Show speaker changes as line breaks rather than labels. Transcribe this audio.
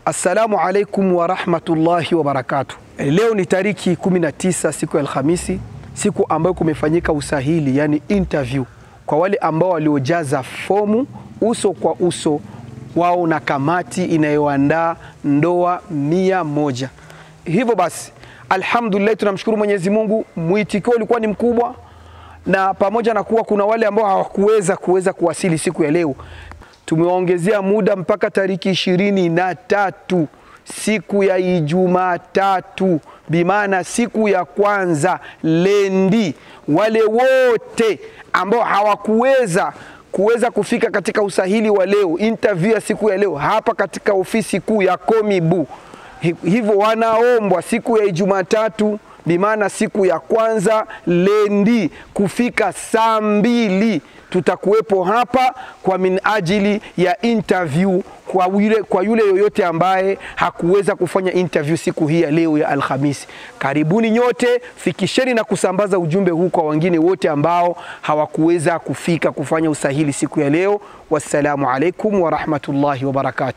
Assalamu alaikum wa rahmatullahi wa barakatuh. Leo ni tariki 19 siku ya Alhamisi, siku ambayo kumefanyika usahili, yani interview, kwa wale ambao waliojaza fomu uso kwa uso wao na kamati inayoandaa ndoa 100. Hivyo basi, alhamdulillah, tunamshukuru Mwenyezi Mungu, mwitikio ulikuwa ni mkubwa, na pamoja na kuwa kuna wale ambao hawakuweza kuwasili siku ya leo, tumewaongezea muda mpaka tariki 23, siku ya Ijumatatu, bimaana siku ya kwanza lendi. Wale wote ambao hawakuweza kufika katika usahili wa leo, interview ya siku ya leo hapa katika ofisi kuu ya Komibu, hivyo wanaombwa siku ya Ijumatatu, bimaana siku ya kwanza lendi, kufika saa 2 tutakuwepo hapa kwa minajili ya interview kwa yule yoyote ambaye hakuweza kufanya interview siku hii ya leo ya Alhamisi. Karibuni nyote, fikisheni na kusambaza ujumbe huu kwa wengine wote ambao hawakuweza kufika kufanya usahili siku ya leo. Wassalamu alaikum wa rahmatullahi wa barakatuh.